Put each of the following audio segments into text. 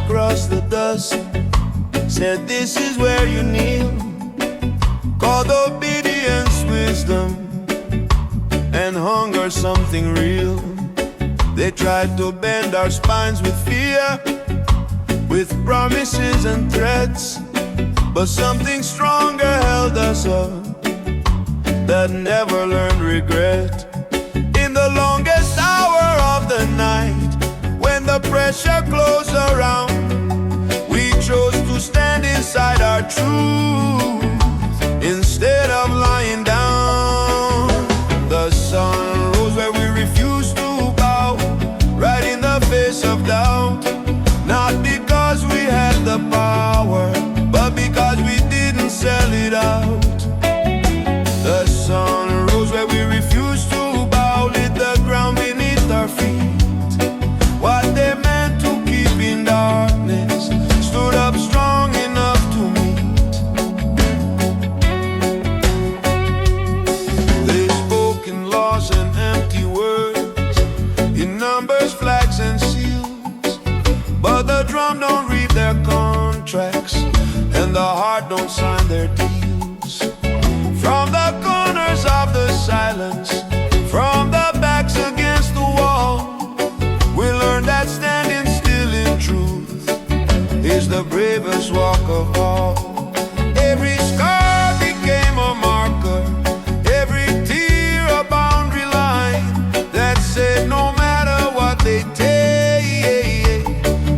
across the dust, said this is where you kneel. Called obedience wisdom, and hunger something real. They tried to bend our spines with fear, with promises and threats, but something stronger held us up, that never learned regret. In the longest hour of the night, when the pressure closed around, we chose to stand inside our truth instead of lying down. The sun rose where we refused to bow, right in the face of doubt. Not because we had the power, but because we didn't sell it out. The sun rose where we refused to bow, lit the ground beneath our feet. What they meant to keep in darkness stood up strong enough to meet. They spoke in laws and empty words, in numbers, flags and seals, but the drum don't read their contracts, and the heart don't sign their deals. From the corners of the silence, from the backs against the wall, we learned that standing still in truth is the bravest walk of all. Every scar became a marker, every tear a boundary line that said no matter what they take,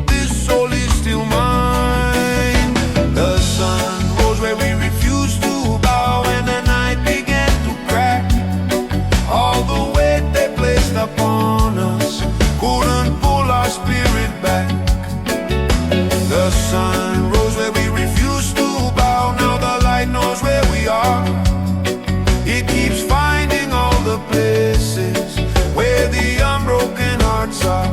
this soul is still mine. The sun rose where we refused to bow, and the night began to crack. All the weight they placed upon us couldn't pull our spirit back. The sun rose where we refused to bow, now the light knows where we are. It keeps finding all the places where the unbroken hearts are.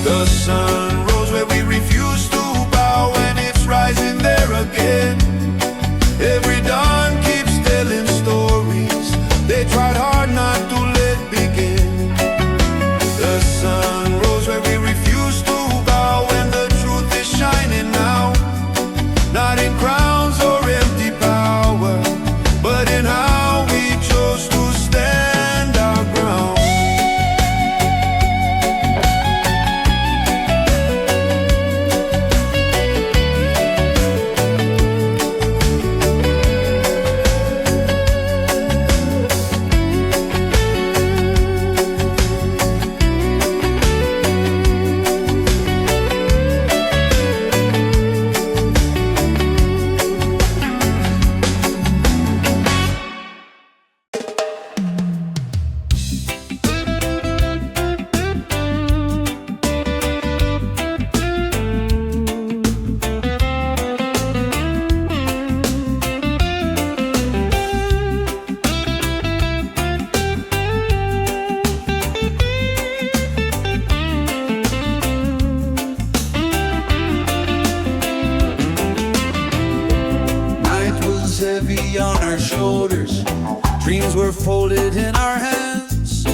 The sun rose where we refused to bow, and it's rising there again. Every dawn keeps telling stories they tried hard not to let begin. The sun rose where we refused to bow, and the truth is shining now, not in crowns or empty power, but in how we chose to stand our ground. Heavy on our shoulders, dreams were folded in our hands.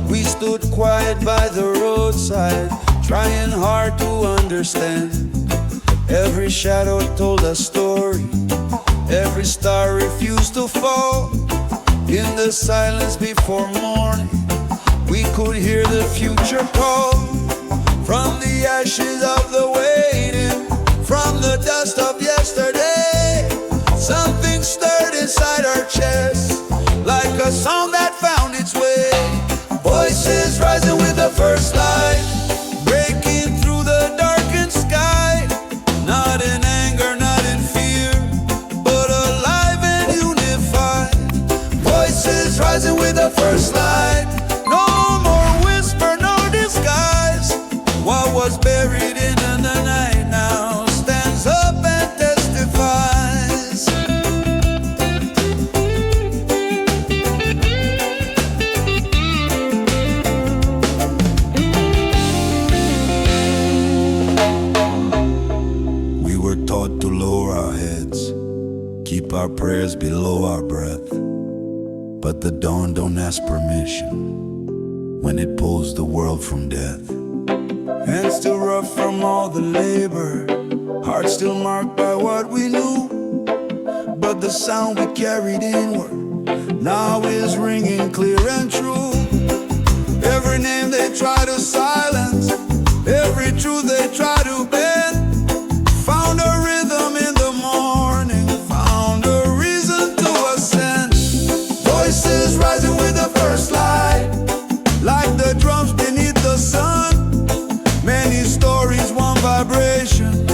We stood quiet by the roadside, trying hard to understand. Every shadow told a story, every star refused to fall. In the silence before morning, we could hear the future call. From the ashes of the waiting, from the dust of yesterday, something stirred inside our chests, like a song that found its way. Voices rising with the first light, breaking through the darkened sky. Not in anger, not in fear, but alive in rising with the first light. No more whisper, no disguise. What was buried in the night now stands up and testifies. We were taught to lower our heads, keep our prayers below our breath. But the dawn don't ask permission when it pulls the world from death. Hands still rough from all the labor, hearts still marked by what we knew. But the sound we carried inward now is ringing clear and true. Every name they try to silence, every truth they try to bend, found a rhythm in the morning, found a reason to ascend. Voices rising with the first light, like the drums beneath the sun. Many stories, one vibration,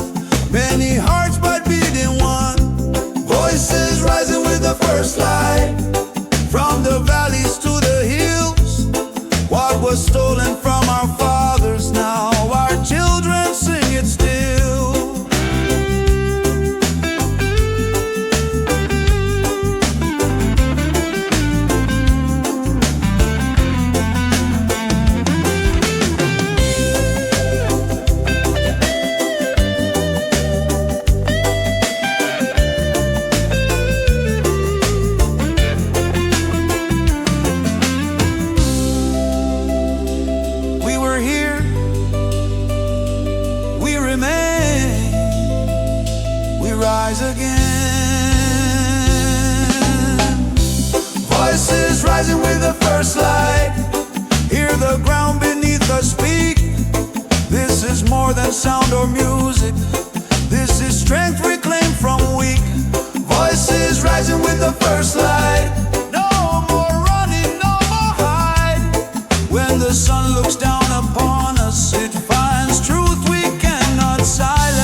many hearts but beating one. Voices rising with the first light, from the valleys to the hills. What was stolen from our fathers, now our children sing it still. Rise again. Voices rising with the first light, hear the ground beneath us speak. This is more than sound or music, this is strength reclaimed from weak. Voices rising with the first light, no more running, no more hide. When the sun looks down upon us, it finds truth we cannot silence.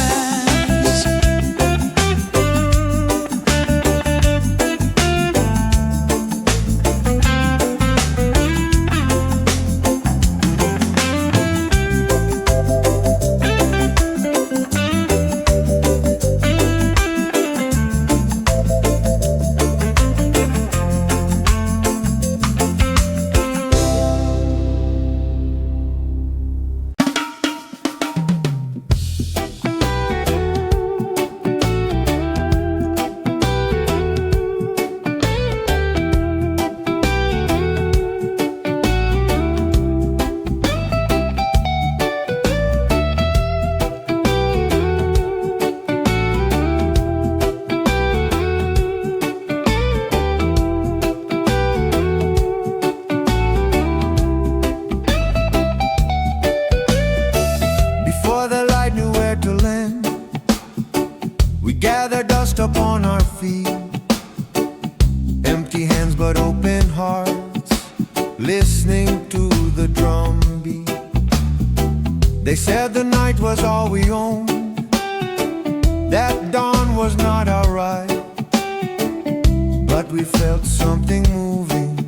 Gather dust upon our feet, empty hands but open hearts, listening to the drum beat. They said the night was all we owned, that dawn was not our right. But we felt something moving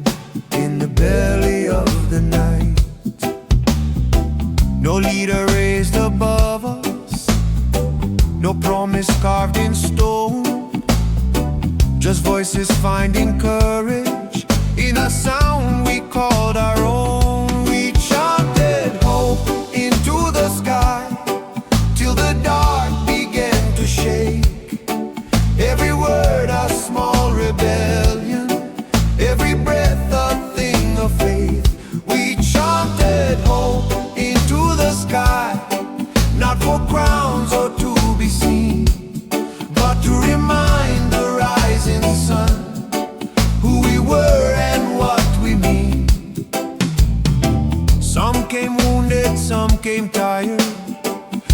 in the belly of the night. No leader raised above us, no promise carved in stone, just voices finding courage in a sound we called our own. We chanted hope into the sky till the dark began to shake. Every word a small rebellion, every breath a thing of faith. We chanted hope into the sky, not for crowns or to be seen, but to remind the rising sun who we were and what we mean. Some came wounded, some came tired,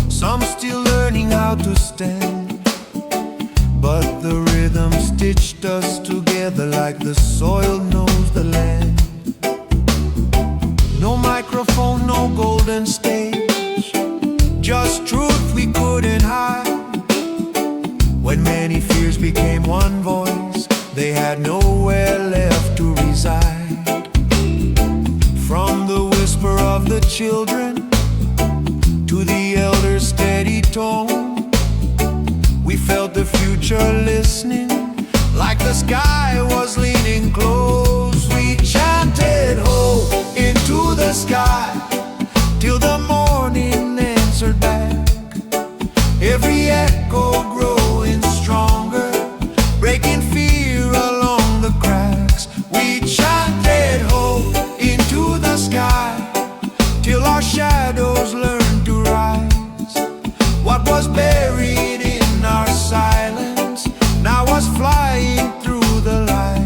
some still learning how to stand. But the rhythm stitched us together like the soil knows the land. No microphone, no golden stage, just truth we couldn't hide. When many fears became one voice, they had nowhere left to reside. children, to the elders' steady tone. We felt the future listening, like the sky was leaning close. We chanted hope into the sky, till the morning answered back. Every echo growing stronger, breaking fear along the cracks. We chanted hope into the sky, till our shadows learned to rise. What was buried in our silence now was flying through the light.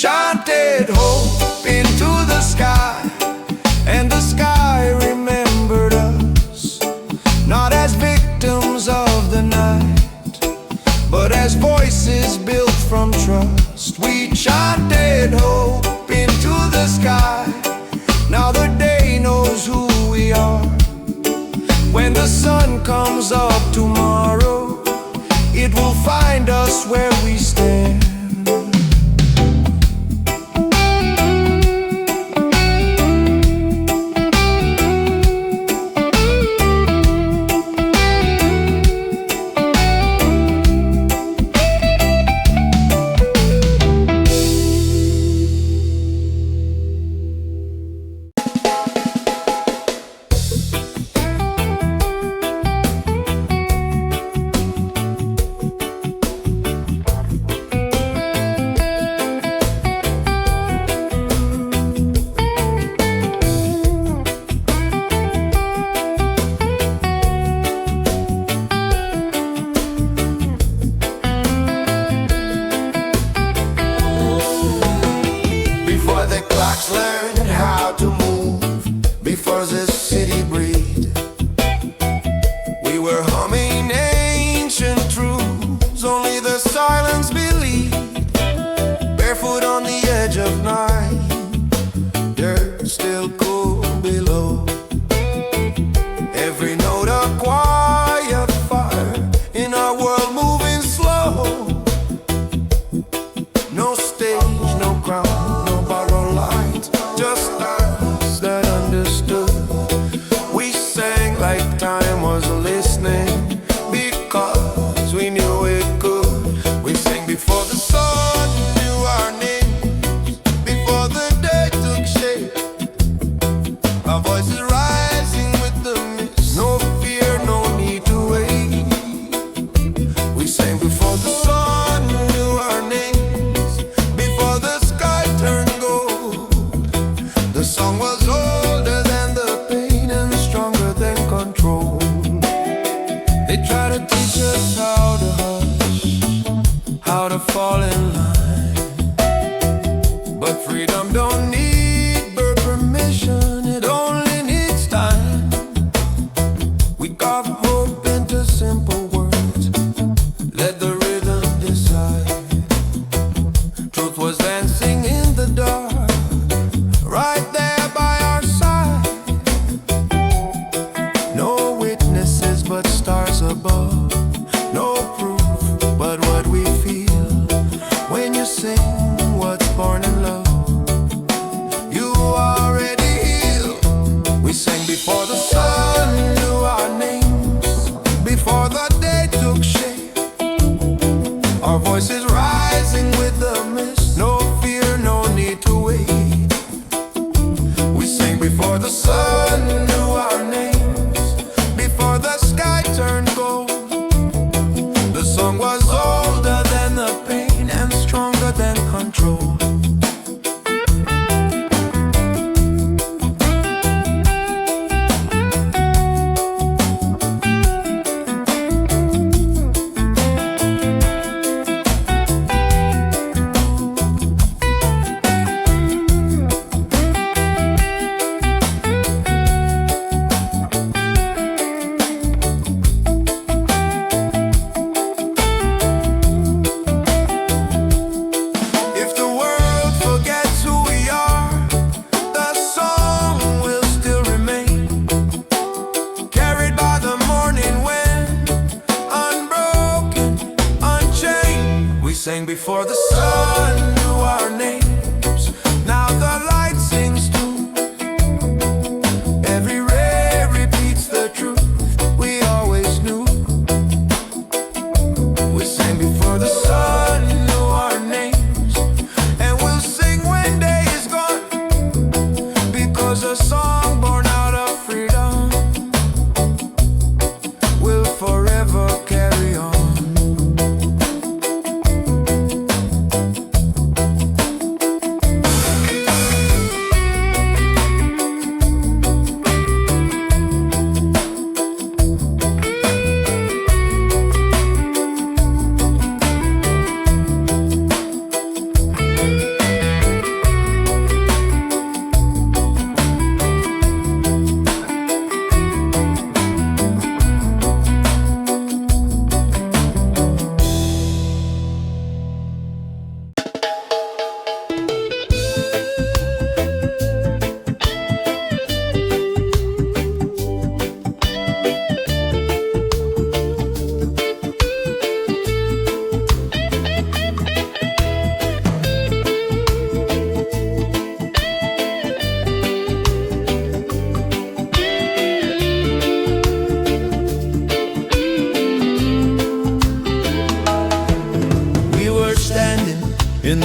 Chanted hope into the sky, and the sky remembered us, not as victims of the night, but as voices built from trust. We chanted hope into the sky, now the day knows who we are. When the sun comes up tomorrow, it will find us where we stand. Learned how to move before the city breathed. We were humming ancient truths, only the silence believed. Barefoot on the edge of night, dirt still cool below. Every note a quiet fire in our world moving slow. No stage, no crown, no borrowed light, just us that understood. We sang like time was listening, because we knew it could. We sang before the sun knew our names, before the day took shape. Our voices rising with the mist, no fear, no need to wait. We sang before the sun knew our names, before the sky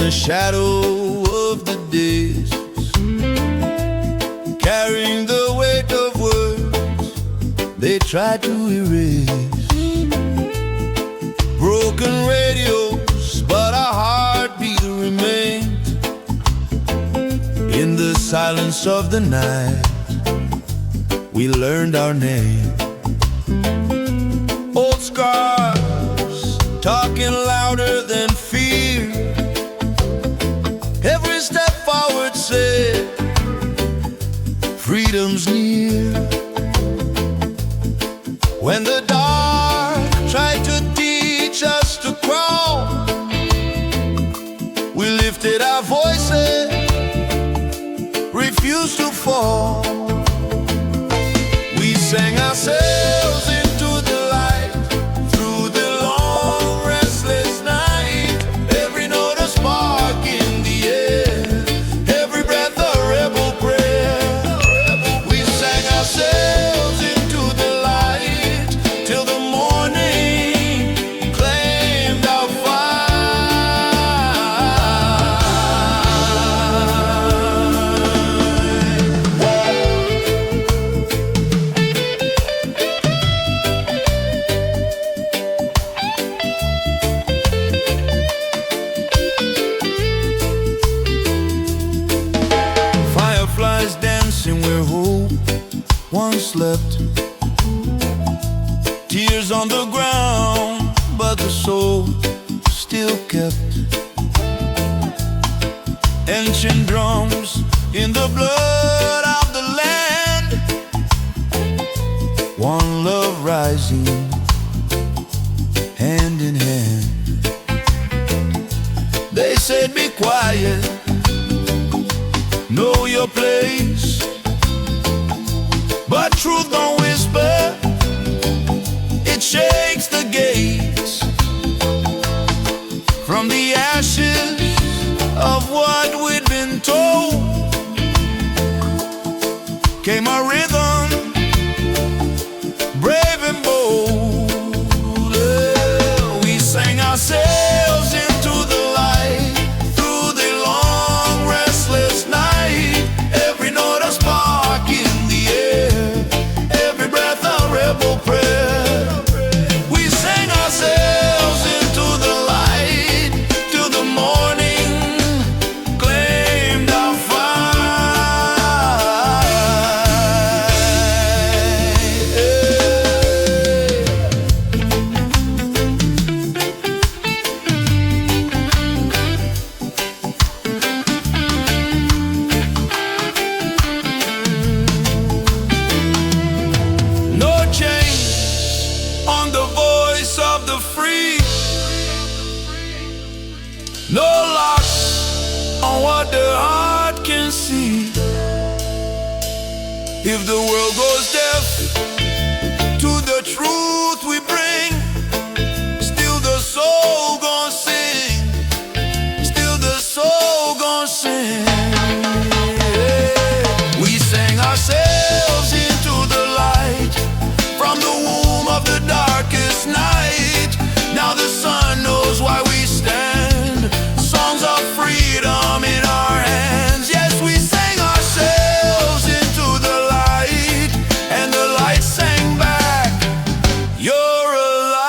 the shadow of the days, carrying the weight of words they tried to erase. Broken radios, but our heartbeat remained. In the silence of the night, we learned our name. Old scars, talking louder than fear. Every step forward said, freedom's near. When the dark tried to teach us to crawl, we lifted our voices, refused to fall. We sang ourselves into the light, through the long restless night. Every note a spark in the air, every breath a rebel prayer. We sang ourselves into the light, till the morning claimed our fireflies dancing where hope once slept. Tears on the ground, but the soul still kept. Ancient drums in the blood of the land. One love rising, hand in hand. They said be quiet, know your place, but truth don't whisper, it shakes the gates. From the ashes of what we'd been told came a rhythm, brave and bold. We sang ourselves into the light, through the long restless night. Every note a spark in the air, every breath a rebel prayer. We sang ourselves into the light, till the morning claimed our no change on the voice of the free, no locks on what the heart can see. If the world goes deaf to the truth we bring, still the soul gon' sing, still the soul gon' sing. We sang ourselves into the light, from the womb of the darkest night. Now the sun knows why we stand, songs of freedom in our hands. Yes, we sang ourselves into the light, and the light sang back, you're alive.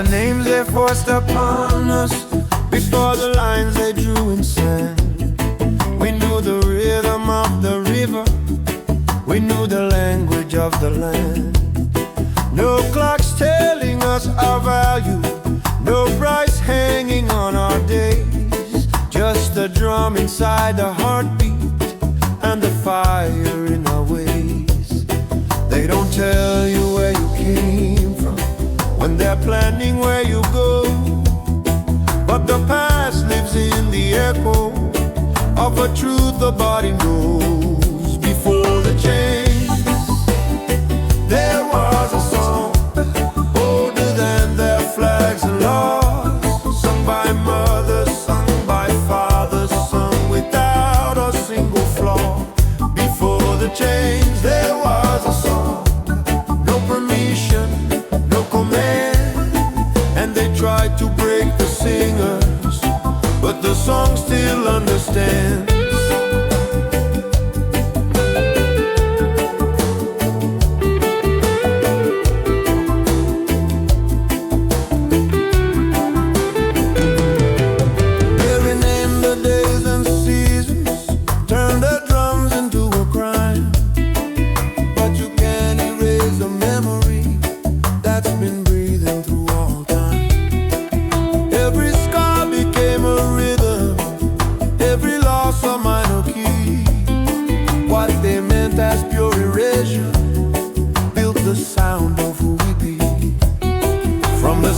the names they forced upon us before the lines they drew in sand. We knew the rhythm of the river, we knew the language of the land. No clocks telling us our value, no price hanging on our days. Just the drum inside the heartbeat and the fire in our ways. They don't tell you where you came from when they're planning where you go, but the past lives in the echo of a truth the body knows. Before the change, there was a song older than their flags and laws, sung by mothers, sung by fathers, sung without a single flaw. Before the change, there was a song, no permission, no command, and they tried to break the singers, but the song still understands.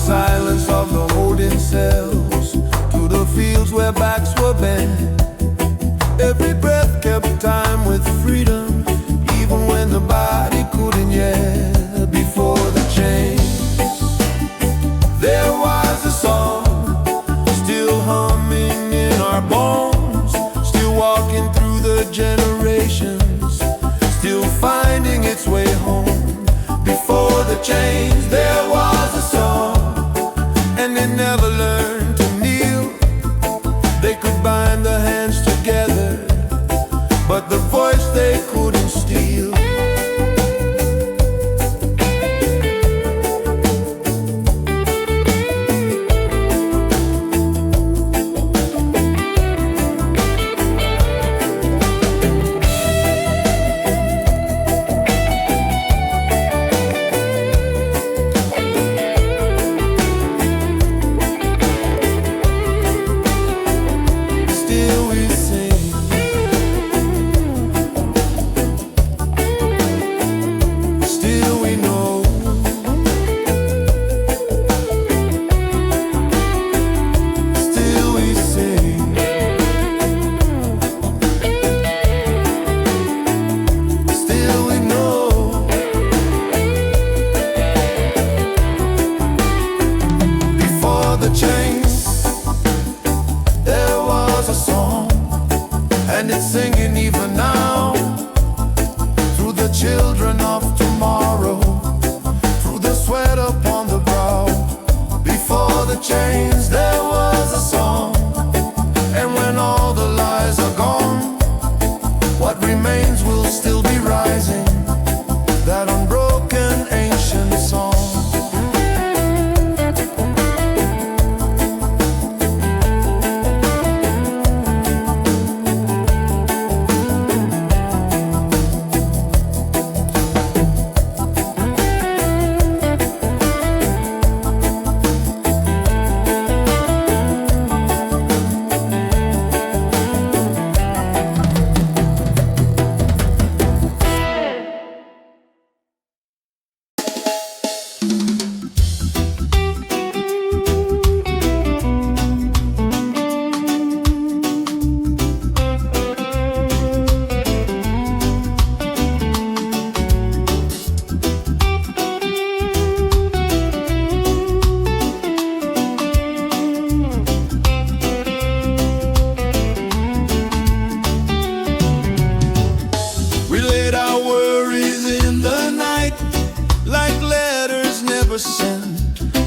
Silence of the holding cells to the fields where backs were bent. Every breath kept time with freedom, even when the body couldn't yet. Before the change, there was a song still humming in our bones, still walking through the generations, still finding its way home. Before the change, there was a song, and they never learned to kneel. They could bind the hands together, but the voice they couldn't steal. And it's singing even now, through the children of tomorrow, through the sweat upon the brow. Before the change, there was a song, and when all the lies are gone, what remains will still be rising, that unbroken ancient song.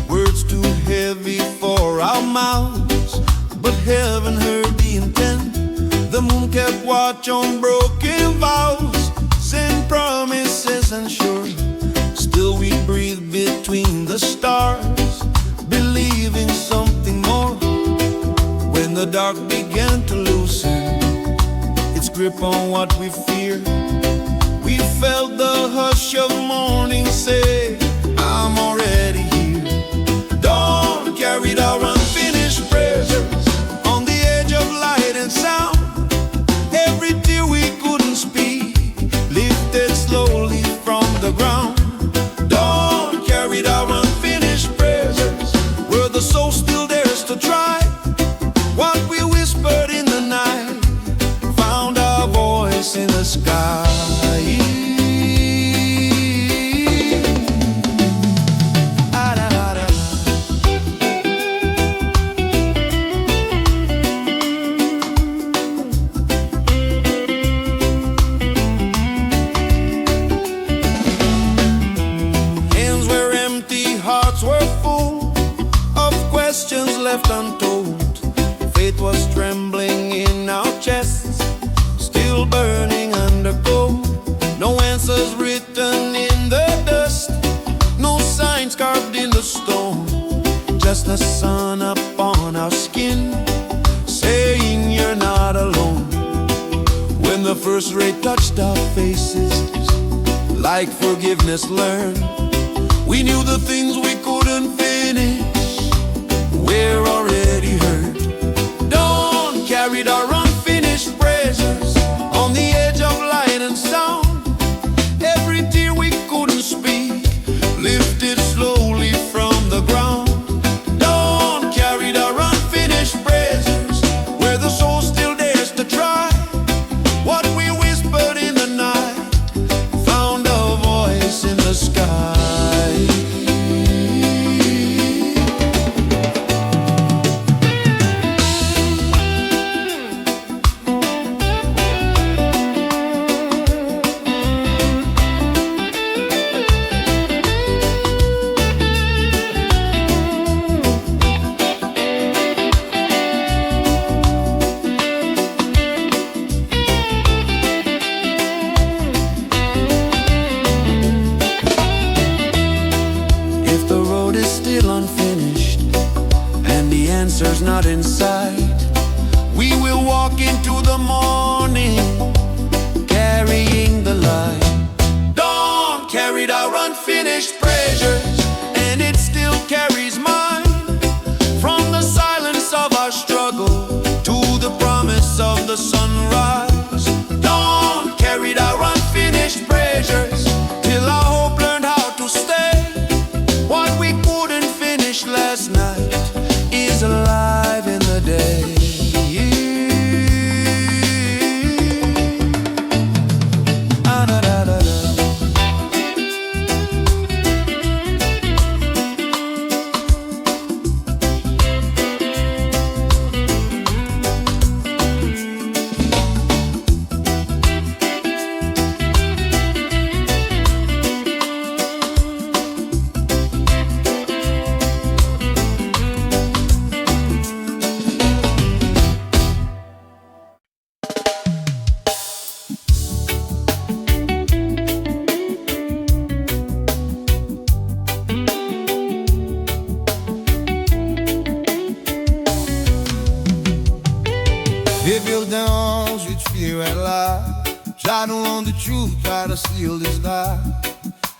Words too heavy for our mouths, but heaven heard the intent. The moon kept watch on broken vows, sent promises and sure. Still we breathe between the stars, grip on what we fear. We felt the hush of morning say, I'm already here. Dawn carried our unfinished prayers on the edge of light and sound. Every tear we couldn't speak lifted slowly from the ground. Dawn carried our unfinished prayers where the soul still dares to try. What we whispered in the night found our voice in the sky. Hands were empty, hearts were full of questions left untold. Faith was trembling in our chests, still burning under gold. No answers written in the dust, no signs carved in the stone. Just the sun upon our skin, saying you're not alone. When the first ray touched our faces, like forgiveness learned, we knew the things we couldn't finish we're already heard. Dawn carried our unfinished prayers on the edge of light and sound. Every tear we couldn't speak lifted slowly from the ground. Dawn carried our unfinished prayers where the soul still dares to try. What we whispered in the night found a voice in the sky. Unfinished and the answer's not in sight, we will walk into the morning carrying the light. Dawn carried our unfinished treasures and it still carries mine. From the silence of our struggle to the promise of the sunrise. Dawn carried our unfinished treasures till our hope learned how to stay. What we couldn't finish last night is alive in the day. They build their homes with fear and lie. Já não on the truth, try to steal this lie.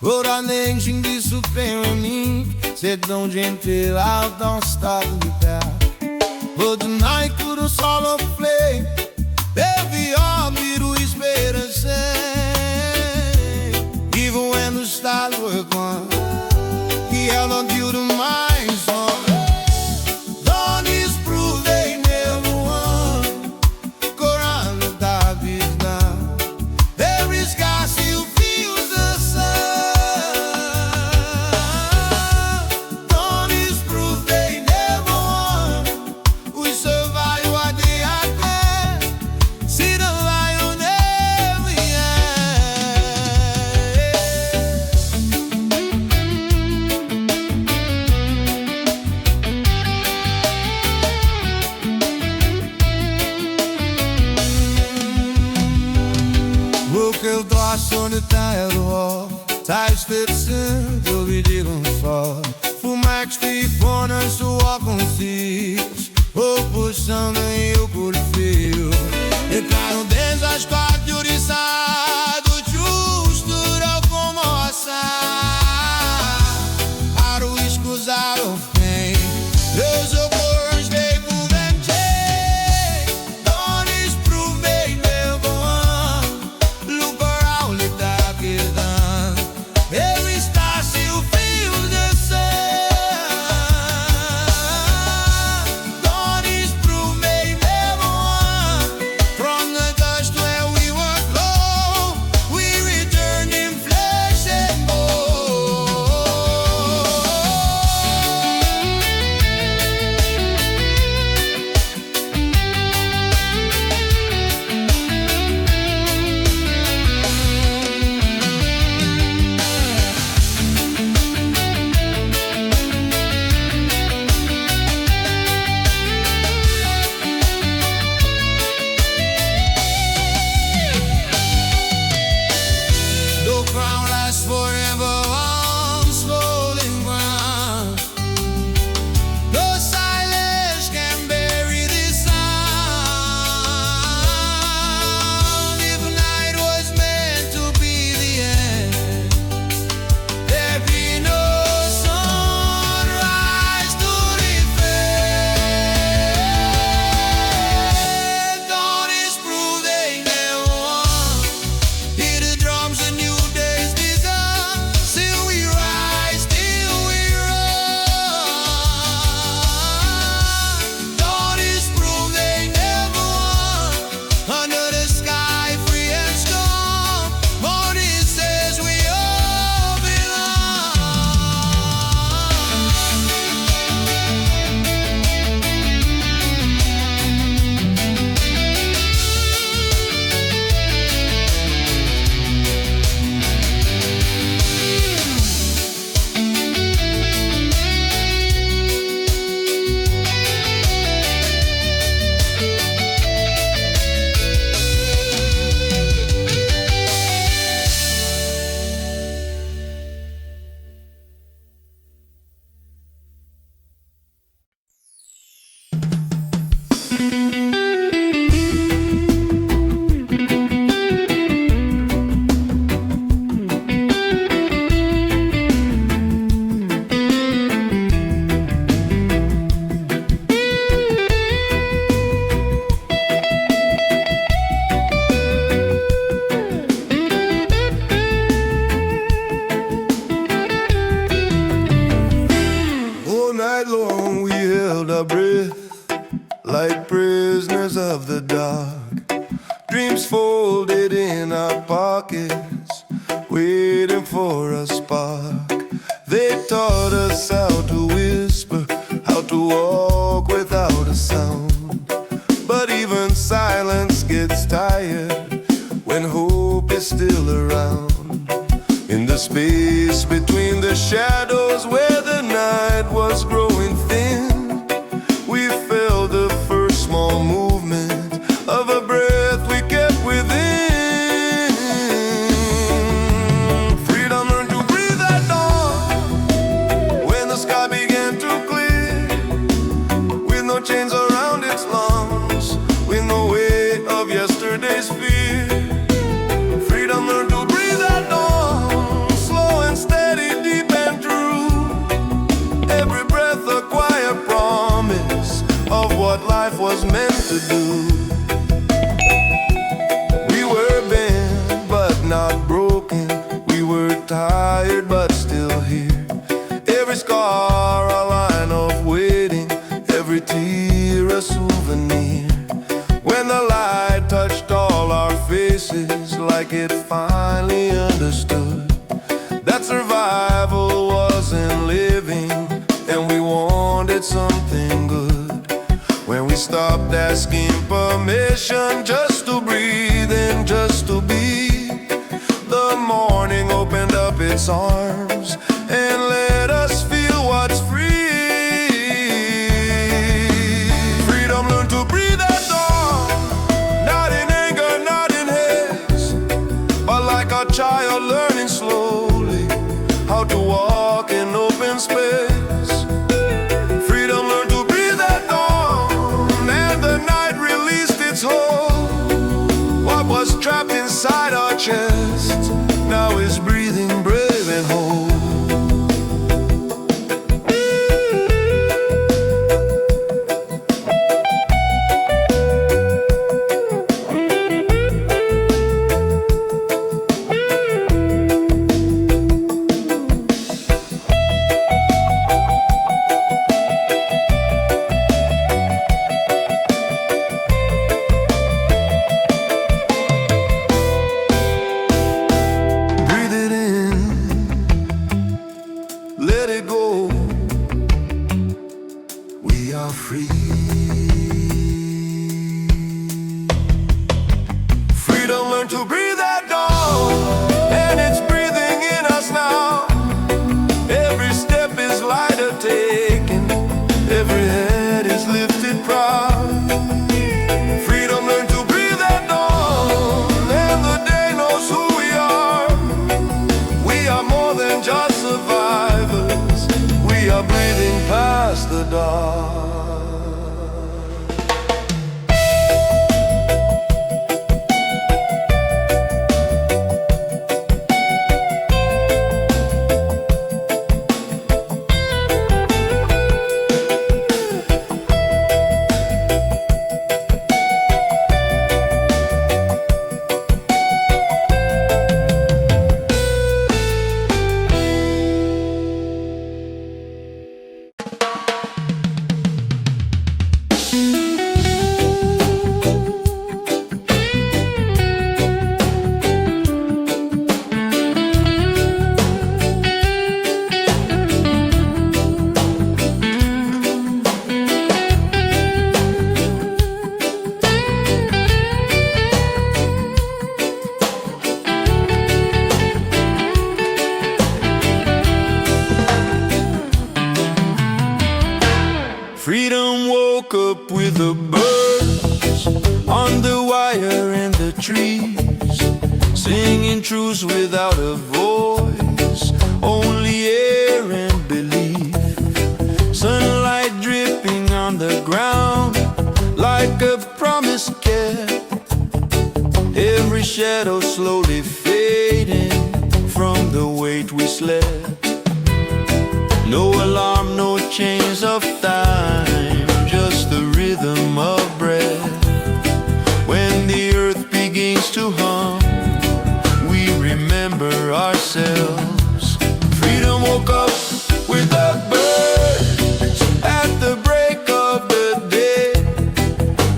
Oragem disso vem em mim. Sedão de enterrar, don't stop me back. But tonight could a solo flame. Baby, all me to esperança. Even when the stars were gone, he held on to the mind song. Que eu tô achando é do rock. Tijdstipsen, wil wie die ontvalt. Voel mij Stefan zo walk on seas. Hope pushando eu por fio. Plecaram desde as 4 de sábado, giusto como assar. Aro escusaram bem, Deus eu borns dei por vencer. Donis provei never one. Look around, let that get done. Every star still feels the same. Donis provei never one. From the dust where we were flown, we returned in flesh and bone. No crown lasts forever on swollen ground. No silence can bury this sound. If night was meant to be the end, there'd be no sunrise to defend. Dawn is proof they never won. Hear the drums, a new day's begun. Still we rise, still we run. Dawn is proof they never won. Under the sky, free and strong. Morning says we all belong. All night long we held our breath, like prisoners of the dark. Dreams folded in our pockets, waiting for a spark. They taught us how to whisper, how to walk without a sound. But even silence gets tired when hope is still around. In the space between the shadows where the night was growing thin, we felt the first small movement of a breath we kept within. Freedom learned to breathe at dawn, when the sky began to clear, with no chains around its lungs, with no weight of yesterday's fear. Freedom learned to breathe at dawn, slow and steady, deep and true. Every breath a quiet promise of what life was meant to do. We were bent but not broken. We were tired but still here. Every scar a line of waiting, every tear a souvenir. When the light touched all our faces, like it finally understood that survival wasn't living, and we wanted something good. When we stopped asking permission just to breathe and just to be, the morning opened up its arms and let us feel what's free. Freedom learned to breathe at dawn, not in anger, not in haste, but like a child learning slowly how to walk in open space. Freedom learned to breathe at dawn, and the night released its hold. chest, now is breathing brave and whole. Let it go. We are free. Freedom, learn to breathe at dawn, and it's breathing in us now. Every step is lighter taken, every head is lifted proud. Freedom, learn to breathe at dawn, and the day knows who we are. We are more than just survivors. We are breathing past the dark. Freedom woke up with the birds on the wire and the trees, singing truths without a voice, only air and belief. Sunlight dripping on the ground like a promise kept, every shadow slowly fading from the weight we slept. No alarm, no chains of time, just the rhythm of breath. When the earth begins to hum, we remember ourselves. Freedom woke up with the birds at the break of the day.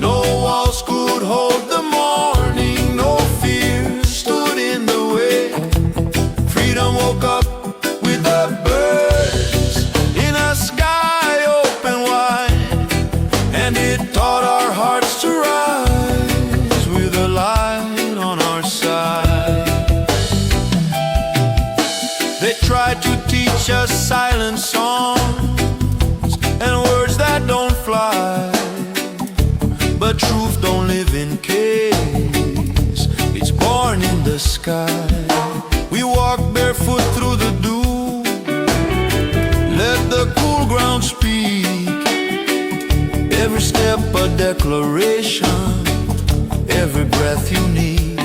No walls could hold the morning, no fear stood in the way. Freedom woke up with the birds in a sky open wide, and it taught our hearts to rise with a light on our side. They tried to teach us silent songs and words that don't fly, but truth don't live in caves, it's born in the sky. We walk barefoot through the dew, let the cool ground speak. Every step a declaration, every breath unique.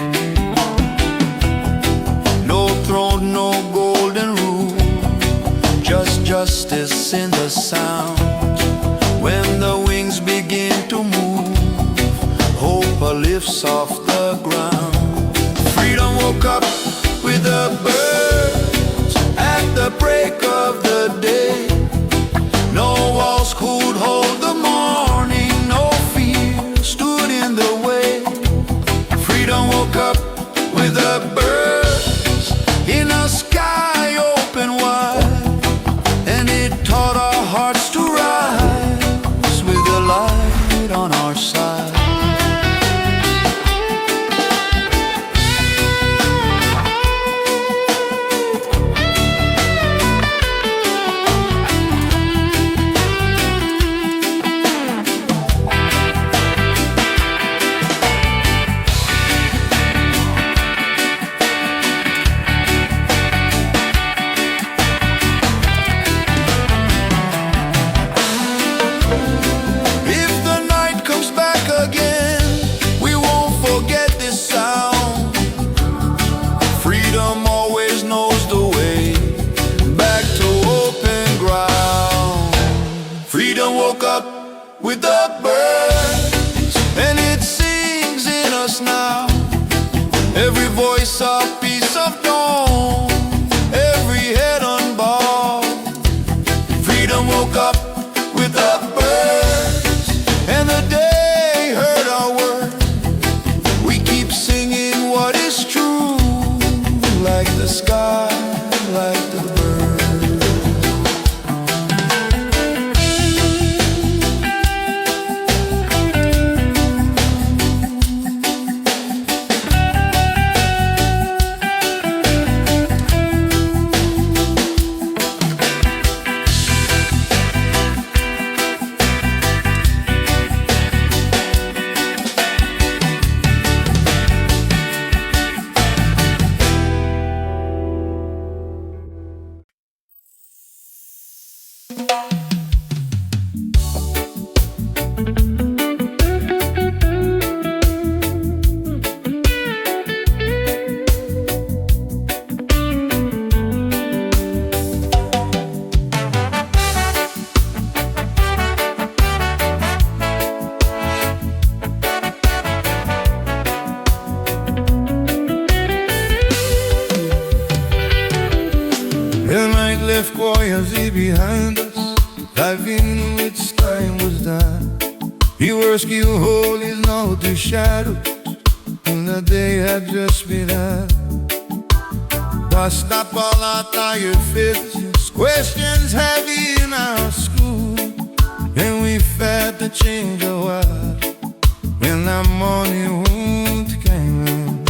No throne, no golden rule, just justice in the sound. When the wings begin to move, hope lifts off the ground. Freedom woke up with the birds at the break of the day. No walls could hold the morning, no fear stood in the way. Freedom woke up with the birds in a sky open wide, and it taught our hearts to rise with the light on our side. with the birds, and it sings in us now. Every voice a piece of dawn, every head unbowed. Freedom woke up with the birds, and the day heard our word. We keep singing what is true, like the sky, like the birds. The night left quietly behind us, diving in which time was done. He rescued holies now to shadows, and the day had just begun. Washed up all our tired faces, questions heavy in our school, and we felt the change a while when that morning wound came in.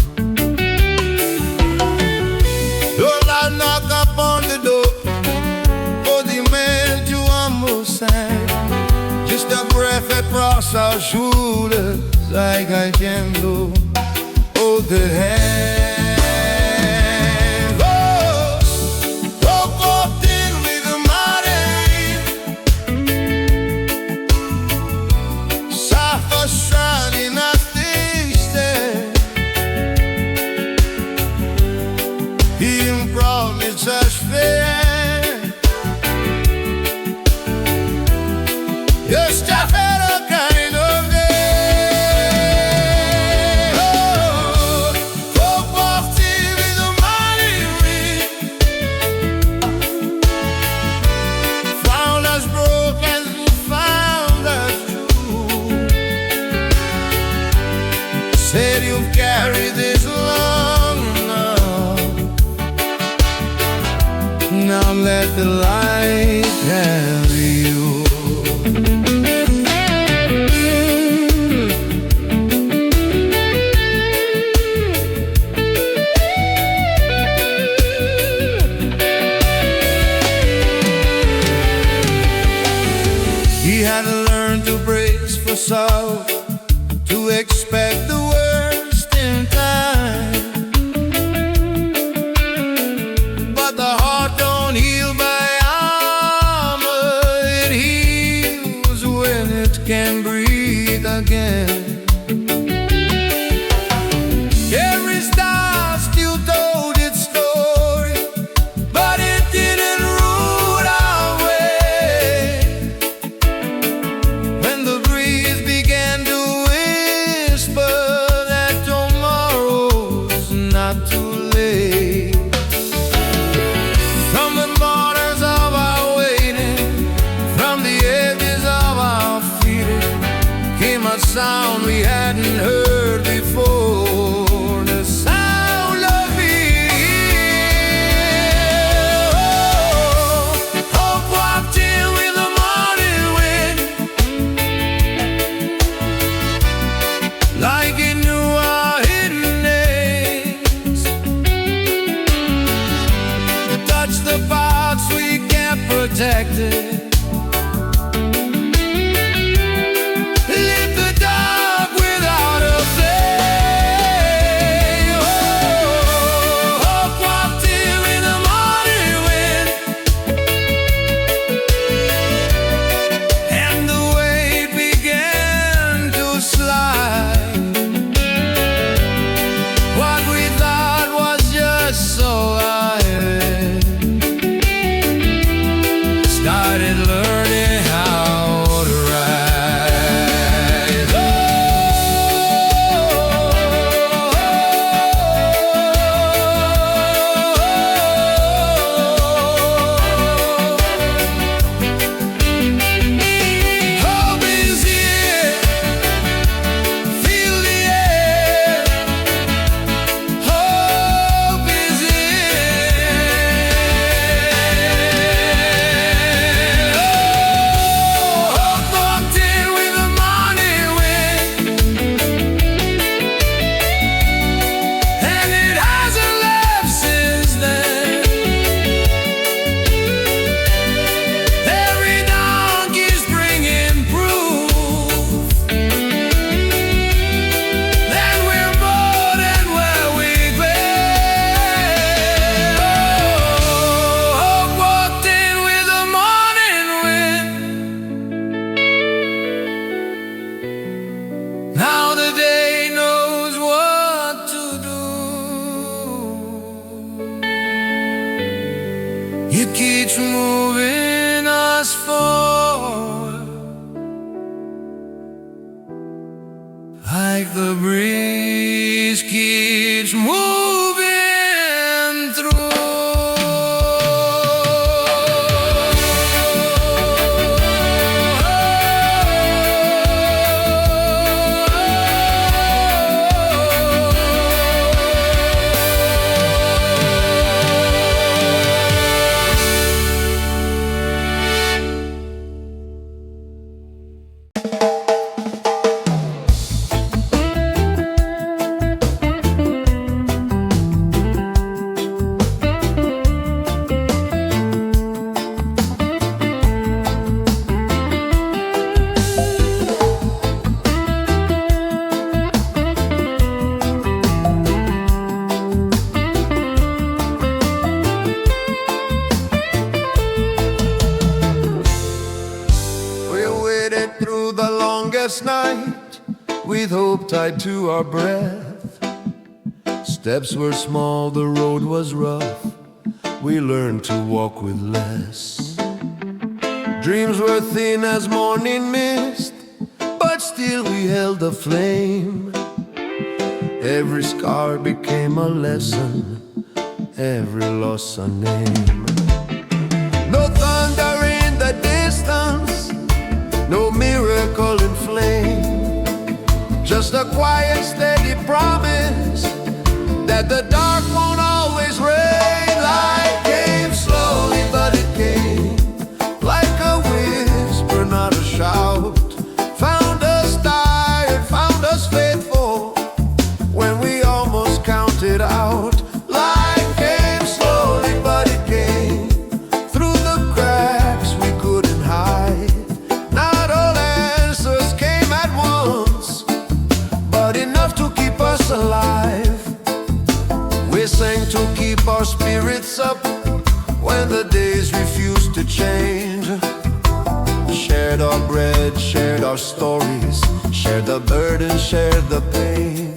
Knock up on the door for the man to humble side. Just a breath across our shoulders, like I can blow. Hold the hand. Oh, woke up in with the mighty. Suffer shining as they said. He promised us fair. Just a better kind of day. Oh, folk walked in with a mighty ring, found us broken, found us true. Said you've carried this long enough. Now let the light have you. He had to learn to brace for sorrow, to expect the worst in time. But the heart don't heal by armor, it heals when it can breathe again. Every star still told its story, but it didn't root our way. When the breeze began to whisper, It keeps moving us forward, like the breeze keeps moving through. Through the longest night, with hope tied to our breath. Steps were small, the road was rough. We learned to walk with less. Dreams were thin as morning mist, but still we held the flame. Every scar became a lesson, every loss a name. No thunder in the distance, no miracle in flame, just a quiet, steady promise that the dark won't always reign. Light came slowly, but it came like a whisper, not a shout. Found us tired, found us faithful when we almost counted out. Light came slowly, but it came through the cracks we couldn't hide. Not all answers came at once, but enough to keep us alive. We sang to keep our spirits up when the days refused to change. Shared our bread, shared our stories, shared the burden, shared the pain.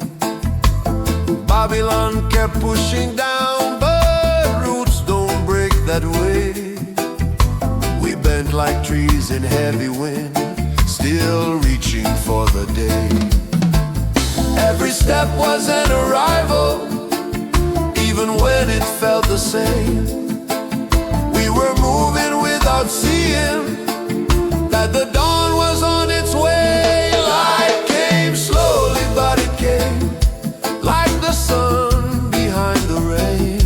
Babylon kept pushing down, but roots don't break that way. We bent like trees in heavy wind, still reaching for the day. Every step was an arrival, even when it felt the same. We were moving without seeing that the dawn was on its way. Light came slowly, but it came like the sun behind the rain.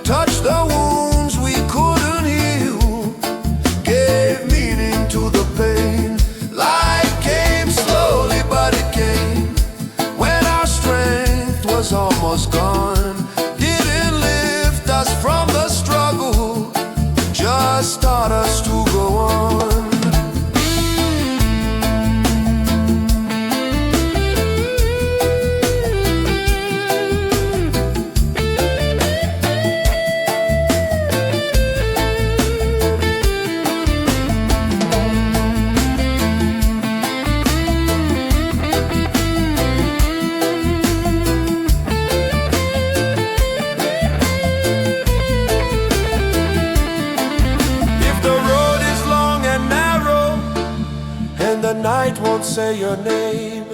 Touched the wounds we couldn't heal, gave meaning to the pain. Light came slowly, but it came when our strength was almost gone. Didn't lift us from the struggle, just taught us to go on. The night won't say your name,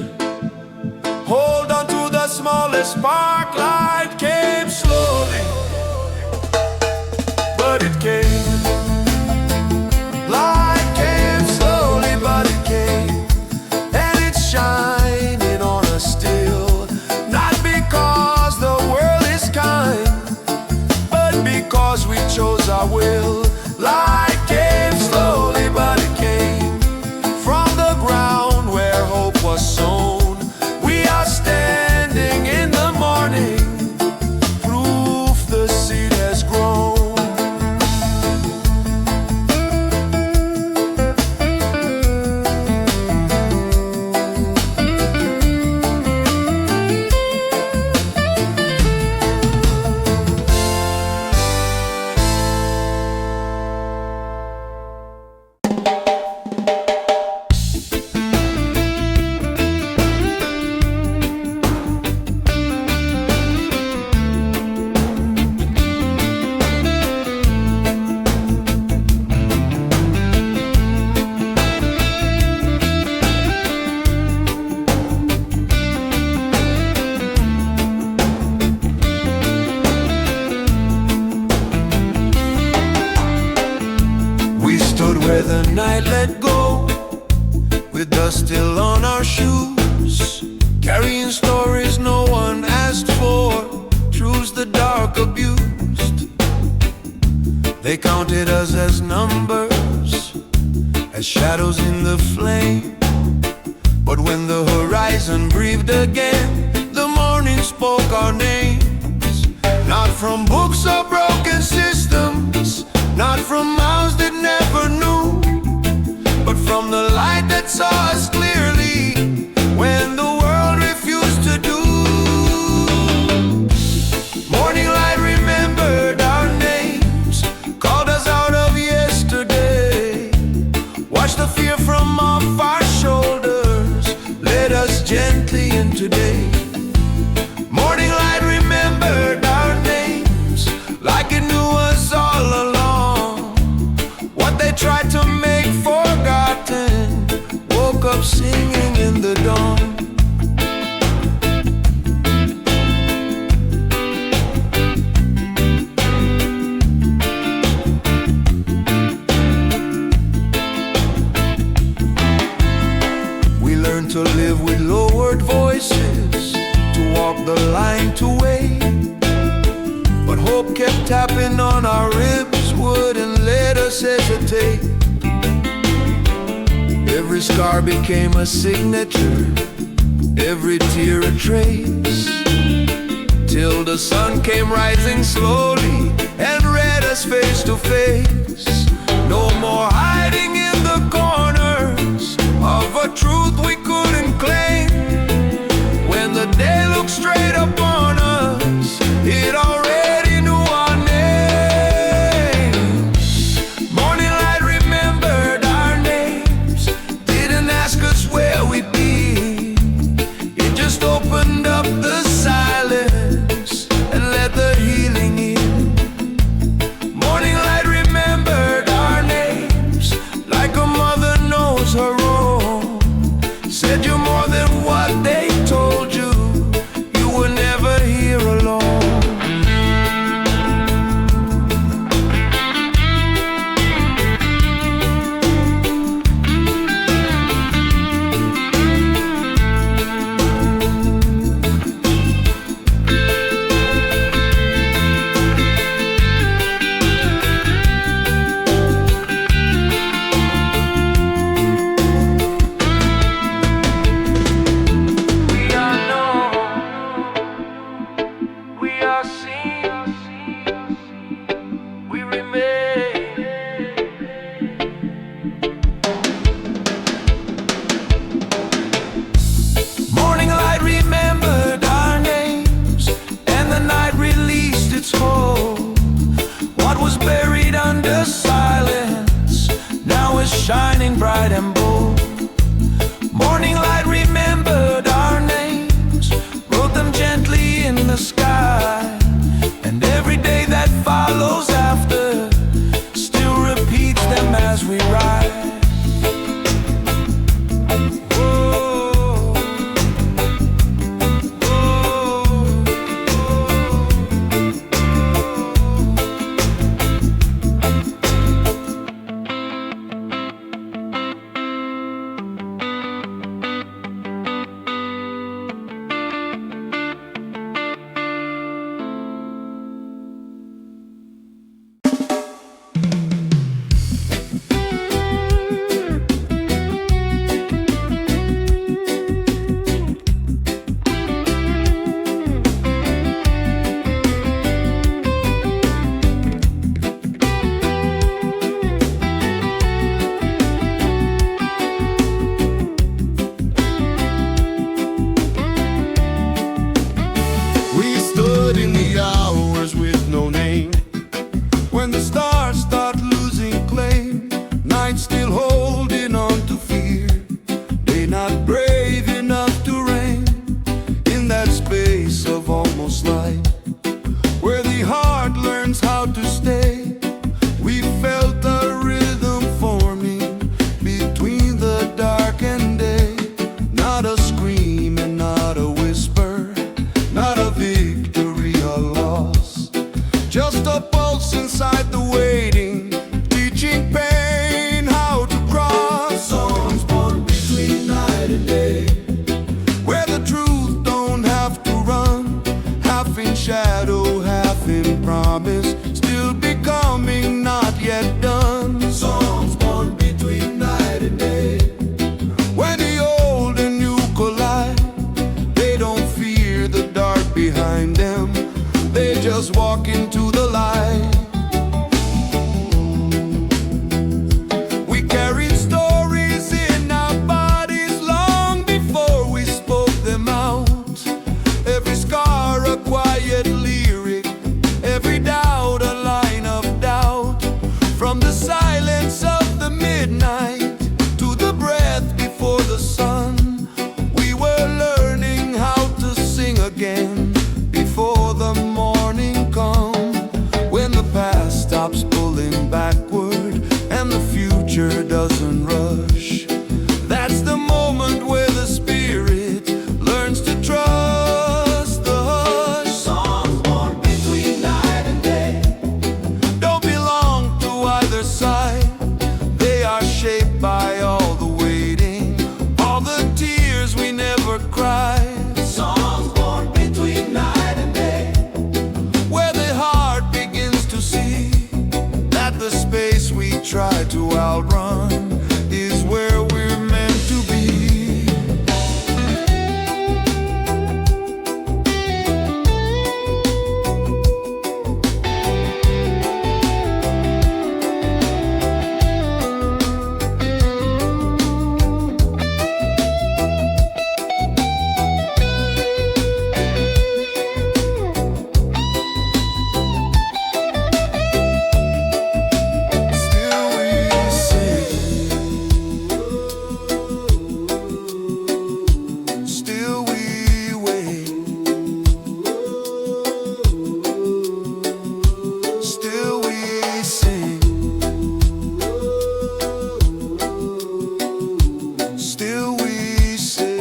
hold on to the smallest spark. Light came slowly, but it came. Light came slowly, but it came, and it's shining on us still. Not because the world is kind, but because we chose our will. Light came slowly, but it came from the ground where hope was sown. We are standing in the morning, proof the seed has grown. where the night let go, with dust still on our shoes, carrying stories no one asked for, truths the dark abused. They counted us as numbers, as shadows in the flame. But when the horizon breathed again, the morning spoke our names. Not from books or broken systems, not from mouths that never knew, but from the light that saw us clearly when the world refused to do. Morning light remembered our names, called us out of yesterday, washed the fear from off our shoulders, led us gently in today. Morning light remembered our names, like it knew us all along. What they tried to make forgotten, woke up singing in the dawn. We learned to live with lowered voices, to walk the line to wait. But hope kept tapping on our ribs, wouldn't let us hesitate. Every scar became a signature, every tear a trace, till the sun came rising slowly and read us face to face. No more hiding in the corners of a truth we couldn't claim. When the day looked straight upon us, it already knew our names. Morning light remembered our names, didn't ask us where we'd be. It just opened up the silence and let the healing in. Morning light remembered our names, like a mother knows her own. Said you're more than what they told you, you were never here alone. We are known, we are seen, we remain. Morning light remembered our names, and the night released its hold. What was buried under silence now is shining bright and bold. Morning light remembered our names, wrote them gently in the sky, and every day that follows after still repeats them as we rise. Whoa, whoa, whoa. stops pulling backward and the future doesn't rush. That's the moment where the spirit learns to trust the hush. Songs born between night and day Don't belong to either side. They are shaped by all the waiting, all the tears we never cried. Songs born between night and day Where the heart begins to see that the space we try to outrun is where we're meant to be. Still we sing, still we wait, still we sing, still we say.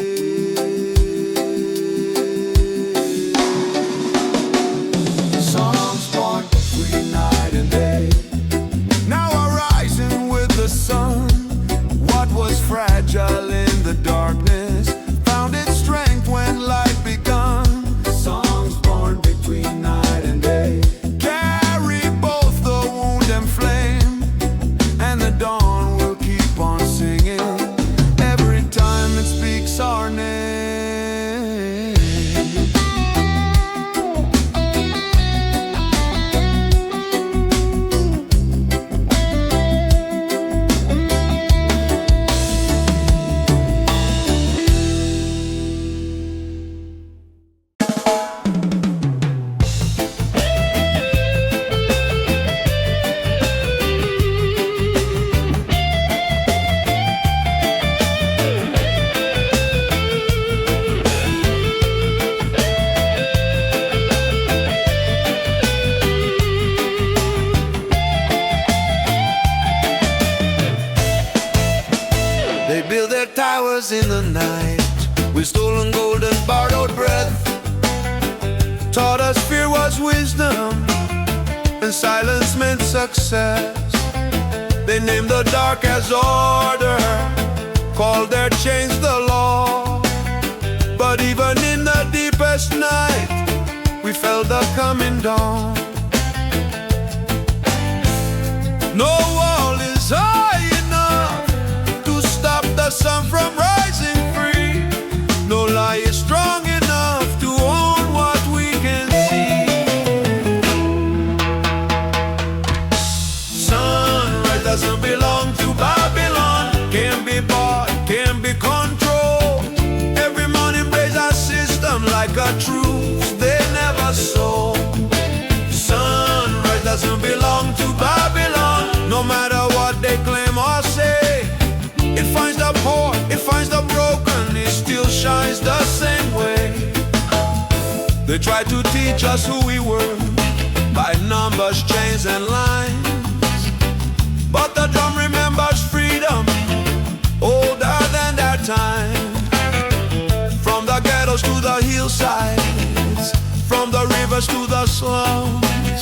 Songs born between night and day Now arising with the sun, what was fragile in the darkness found its strength when light begun. Songs born between night and day Carry both the wound and flame, and the dawn will keep on singing every time it speaks our name. They build their towers in the night with stolen gold and borrowed breath. Taught us fear was wisdom and silence meant success. They named the dark as order, called their chains the law. But even in the deepest night, we felt the coming dawn. No wall is high enough to stop the sun from rising free. No lie is strong enough to own what we can see. Sunrise doesn't belong to Babylon. Can't be bought, can't be controlled. Every morning praise our system like a truth they never sold. Sunrise doesn't belong to Babylon. No matter what they claim or say, it finds the poor, it finds the broken, it still shines the same way. They tried to teach us who we were by numbers, chains and lines, but the drum remembers freedom older than their time. From the ghettos to the hillsides, from the rivers to the slums,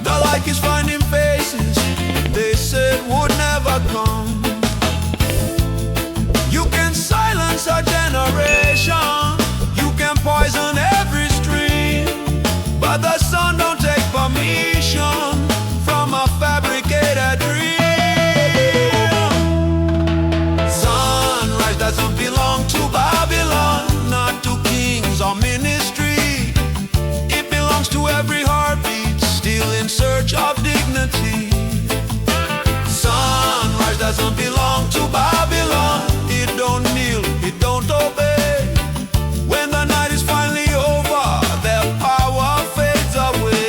the light is finding faces they said would never come. You can silence a generation, you can poison every stream, but the sun don't take permission from a fabricated dream. Sunrise doesn't belong to Babylon, not to kings or ministry. It belongs to every heartbeat still in search of dignity. Sunrise doesn't belong to Babylon. It don't kneel, it don't obey. When the night is finally over, their power fades away.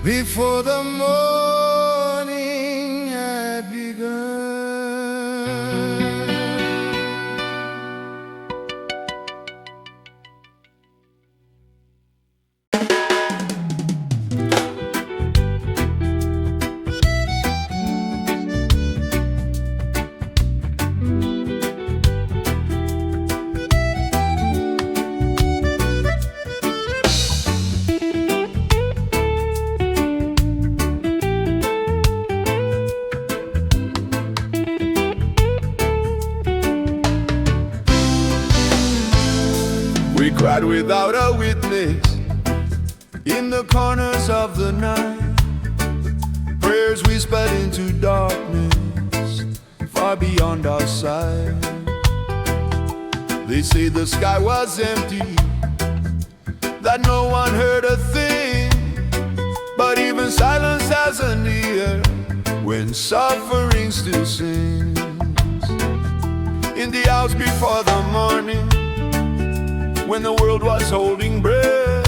before the morning had begun. We cried without a witness in the corners of the night. Prayers whispered into darkness far beyond our sight. They say the sky was empty, that no one heard a thing. But even silence has an ear when suffering still sings. In the hours before the morning, when the world was holding breath,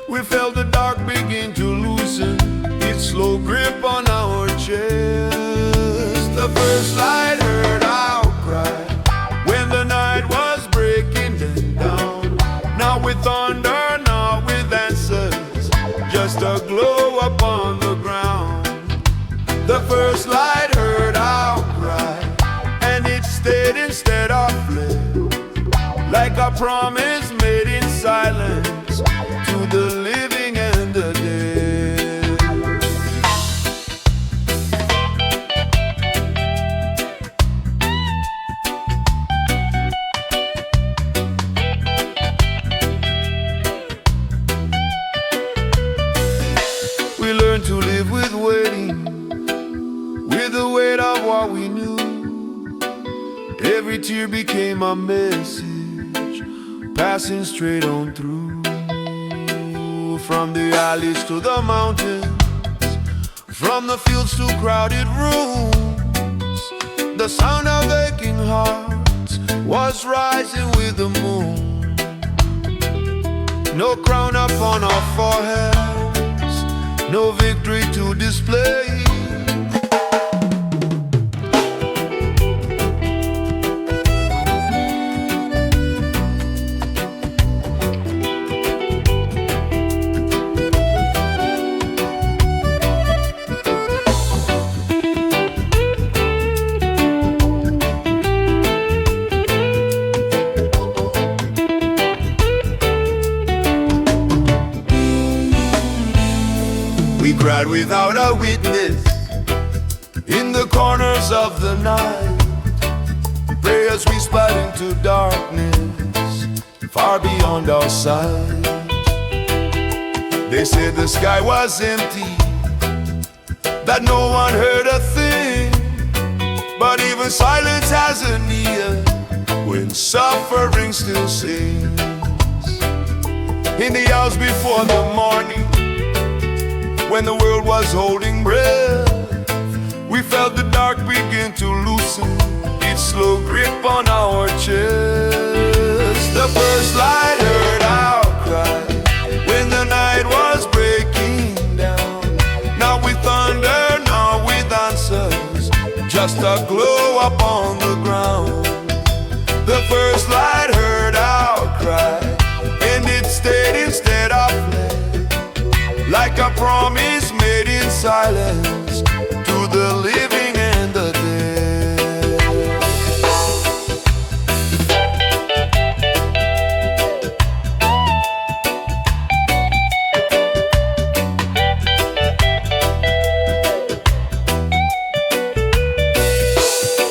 we felt the dark begin to loosen its slow grip on our chest. The first light heard our cry when the night was breaking down. Not with thunder, not with answers, just a glow upon the ground. The first light heard our cry, and it stayed instead of fled, like a promise made in silence to the living and the dead. We learned to live with waiting, with the weight of what we knew. Every tear became a message, passing straight on through. From the alleys to the mountains, from the fields to crowded rooms, the sound of aching hearts was rising with the moon. No crown upon our foreheads, no victory to display. We cried without a witness in the corners of the night. Prayers whispered into darkness far beyond our sight. They said the sky was empty, that no one heard a thing. But even silence has an ear when suffering still sings. In the hours before the morning, when the world was holding breath, we felt the dark begin to loosen its slow grip on our chest. The first light heard our cry when the night was breaking down. Not with thunder, not with answers, just a glow upon the ground. The first light heard our cry, and it stayed instead of fled, like a promise made in silence to the living and the dead.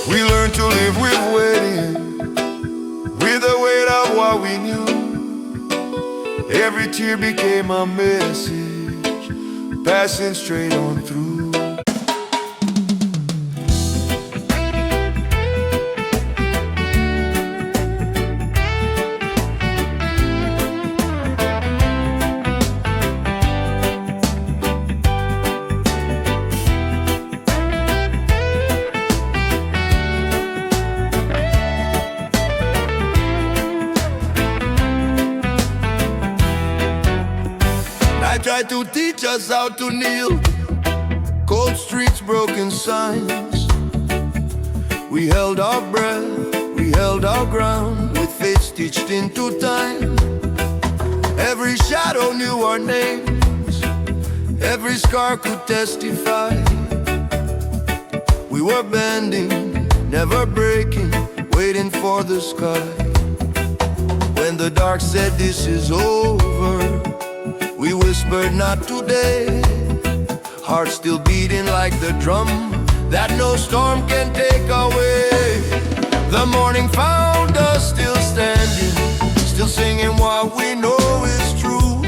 We learned to live with waiting, with the weight of what we knew. Every tear became a message, passing straight on through. Pride tried to teach us how to kneel. Cold streets, broken signs. We held our breath, we held our ground, with fate stitched into time. Every shadow knew our names, every scar could testify. We were bending, never breaking, waiting for the sky. When the dark said this is over, we whispered not today. Hearts still beating like the drum that no storm can take away. The morning found us still standing, still singing what we know is true.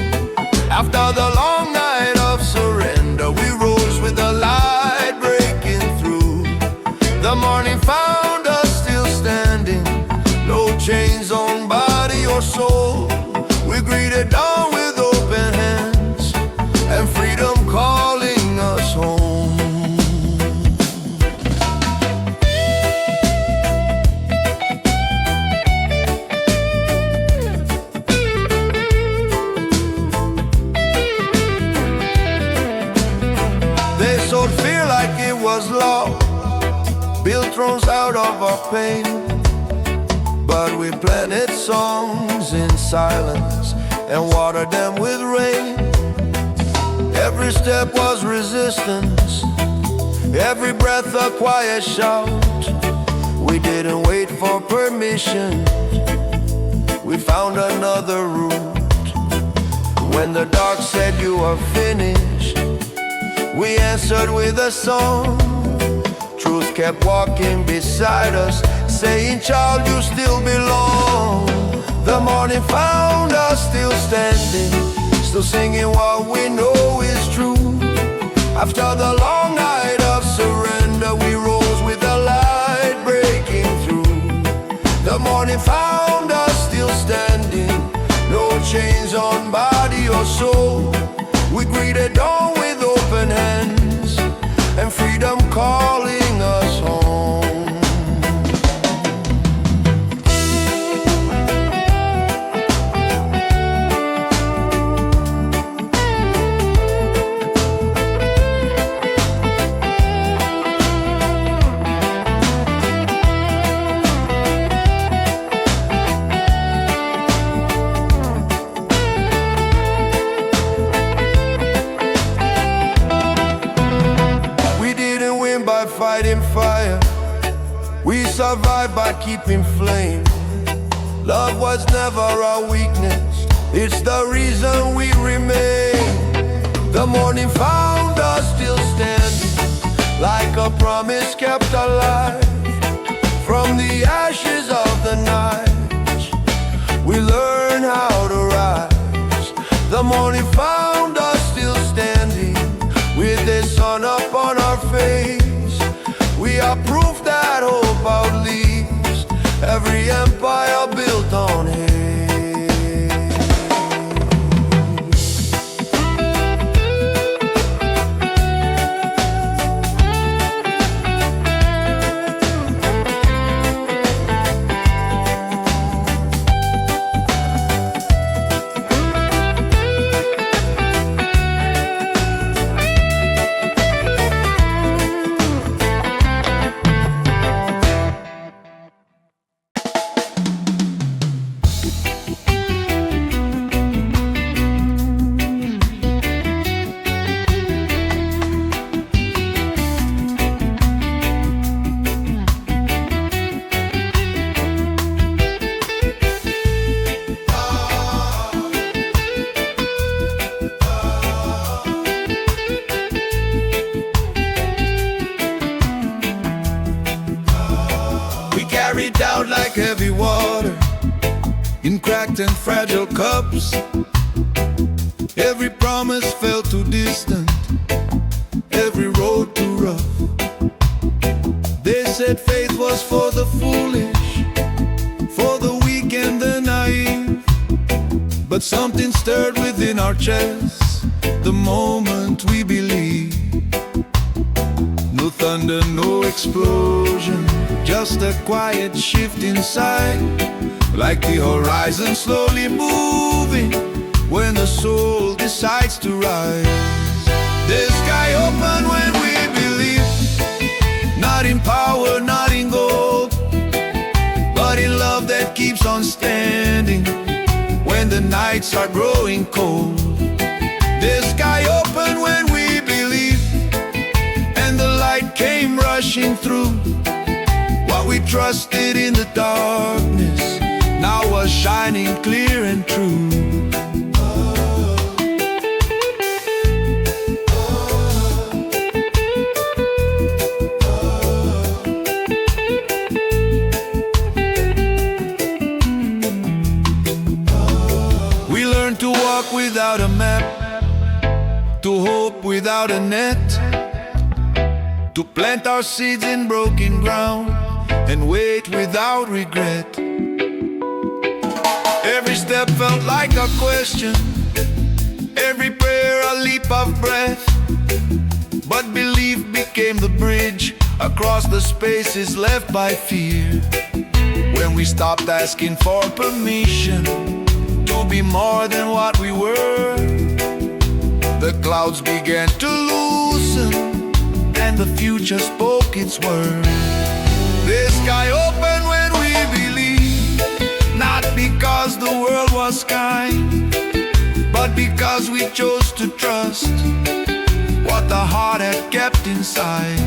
After the long night of surrender, we rose with the light breaking through. The morning found us still standing, no chains on body or soul. We greeted dawn with open hands and freedom calling us home. They sowed fear like it was law, built thrones out of our pain. But we planted songs in silence and watered them with rain. Every step was resistance, every breath a quiet shout. We didn't wait for permission, we found another route. When the dark said you are finished, we answered with a song. Truth kept walking beside us, saying, child, you still belong. The morning found us still standing, still singing what we know is true. After the long night of surrender, we rose with the light breaking through. The morning found us still standing, no chains on body or soul. We greeted dawn with open hands and freedom calling us home. Fighting fire, we survived by keeping flame. Love was never our weakness, it's the reason we remain. The morning found us still standing, like a promise kept alive. From the ashes of the night, we learned how to rise. The morning found us still standing, with the sun up on our face. We are proof that hope outlives every empire built on hate. Carried down like heavy water in cracked and fragile cups. Every promise felt too distant, every road too rough. They said faith was for the foolish, for the weak and the naive. But something stirred within our chests the moment we believed. No thunder, no explosion, just a quiet shift inside. Like the horizon slowly moving, when the soul decides to rise. The sky open when we believe, not in power, not in gold, but in love that keeps on standing when the nights are growing cold. The sky open when we believe, and the light came rushing through. What we trusted in the darkness now was shining clear and true. To walk without a map, to hope without a net, to plant our seeds in broken ground and wait without regret. Every step felt like a question, every prayer a leap of breath, but belief became the bridge across the spaces left by fear. When we stopped asking for permission to be more than what we were, the clouds began to loosen and the future spoke its word. The sky opened when we believed, not because the world was kind, but because we chose to trust what the heart had kept inside.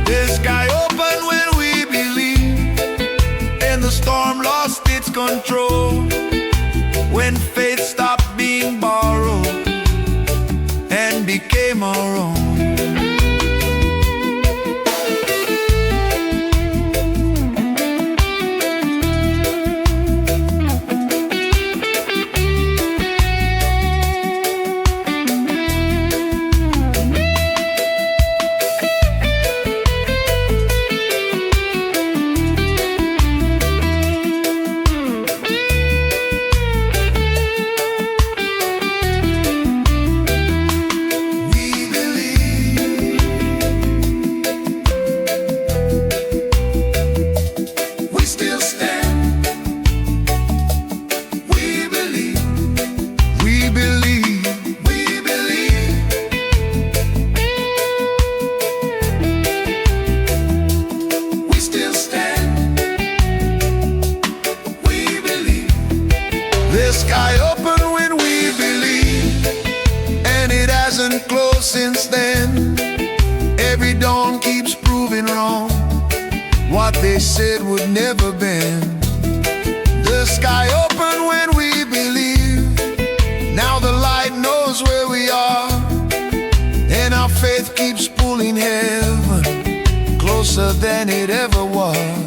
The sky opened when we believed, and the storm lost its control, when faith stopped being borrowed and became our own. The sky opened when we believed, and it hasn't closed since then. Every dawn keeps proving wrong what they said would never bend. The sky opened when we believed, now the light knows where we are, and our faith keeps pulling heaven closer than it ever was.